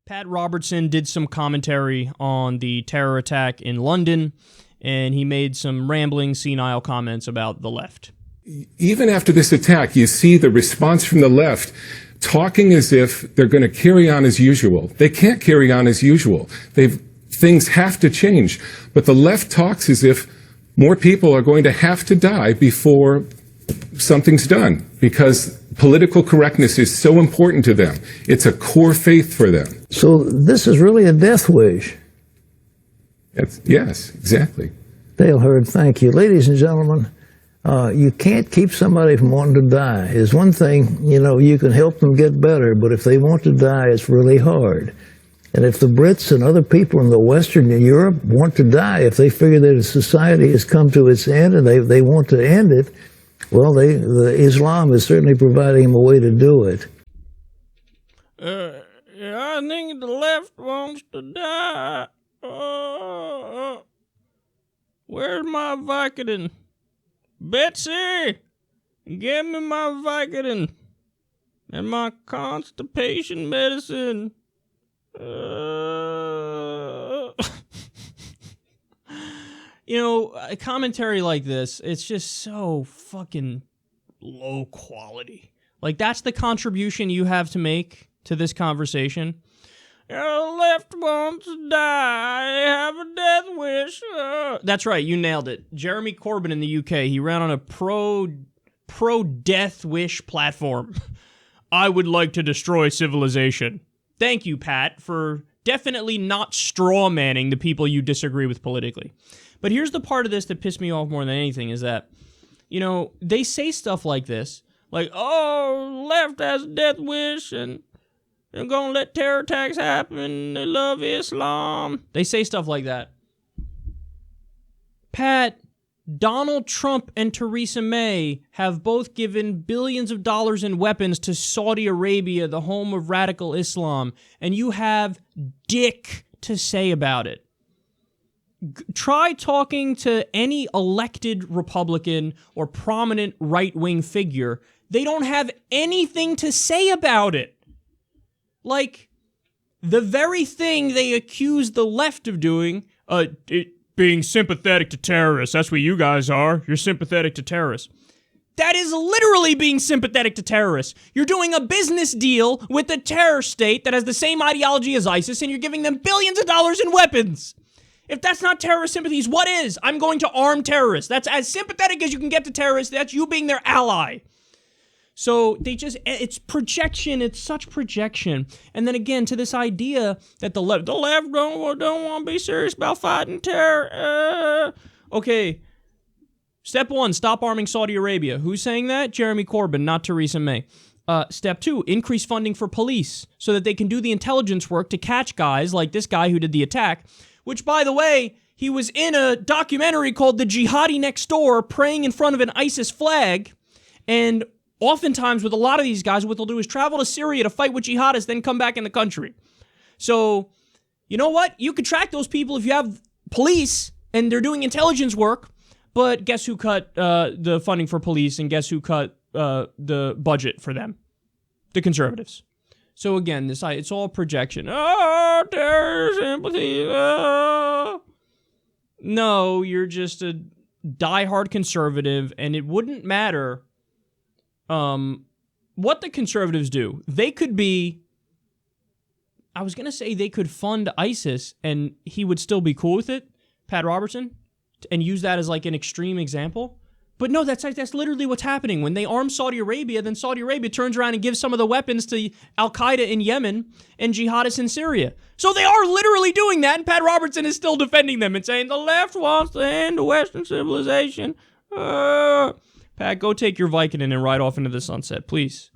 Pat Robertson did some commentary on the terror attack in London, and he made some rambling, senile comments about the left. Even after this attack, you see the response from the left talking as if they're going to carry on as usual. They can't carry on as usual. Things have to change. But the left talks as if more people are going to have to die before something's done, because political correctness is so important to them. It's a core faith for them. So this is really a death wish. Yes, exactly. Dale Hurd, thank you. Ladies and gentlemen, you can't keep somebody from wanting to die. Is one thing, you can help them get better, but if they want to die, it's really hard. And if the Brits and other people in the Western Europe want to die, if they figure that society has come to its end and they want to end it, well, Islam is certainly providing them a way to do it. I think the left wants to die. Where's my Vicodin? Betsy, give me my Vicodin and my constipation medicine. A commentary like this, it's just so fucking low quality. Like, that's the contribution you have to make to this conversation. The left wants to die. I have a death wish. That's right, you nailed it. Jeremy Corbyn in the UK, he ran on a pro-death wish platform. I would like to destroy civilization. Thank you, Pat, for definitely not straw-manning the people you disagree with politically. But here's the part of this that pissed me off more than anything is that, they say stuff like this, like, oh, left has a death wish, and they're going to let terror attacks happen, they love Islam. They say stuff like that. Pat, Donald Trump and Theresa May have both given billions of dollars in weapons to Saudi Arabia, the home of radical Islam, and you have dick to say about it. Try talking to any elected Republican or prominent right-wing figure. They don't have anything to say about it. Like, the very thing they accuse the left of doing, being sympathetic to terrorists. That's what you guys are. You're sympathetic to terrorists. That is literally being sympathetic to terrorists. You're doing a business deal with a terror state that has the same ideology as ISIS, and you're giving them billions of dollars in weapons. If that's not terrorist sympathies, what is? I'm going to arm terrorists. That's as sympathetic as you can get to terrorists. That's you being their ally. So it's projection. It's such projection. And then again, to this idea that the left don't want to be serious about fighting terror. Okay. Step 1, stop arming Saudi Arabia. Who's saying that? Jeremy Corbyn, not Theresa May. Step 2, increase funding for police so that they can do the intelligence work to catch guys like this guy who did the attack, which, by the way, he was in a documentary called The Jihadi Next Door praying in front of an ISIS flag. And oftentimes with a lot of these guys, what they'll do is travel to Syria to fight with jihadists, then come back in the country. So, you know what? You could track those people if you have police and they're doing intelligence work. But guess who cut the funding for police, and guess who cut the budget for them? The conservatives. So again, it's all projection. Oh, terror sympathy. Oh. No, you're just a diehard conservative, and it wouldn't matter what the conservatives do. They could be, I was going to say they could fund ISIS, and he would still be cool with it, Pat Robertson, and use that as like an extreme example. But no, that's literally what's happening. When they arm Saudi Arabia, then Saudi Arabia turns around and gives some of the weapons to Al-Qaeda in Yemen and jihadists in Syria. So they are literally doing that, and Pat Robertson is still defending them and saying the left wants to end Western civilization. Pat, go take your Vicodin and ride off into the sunset, please.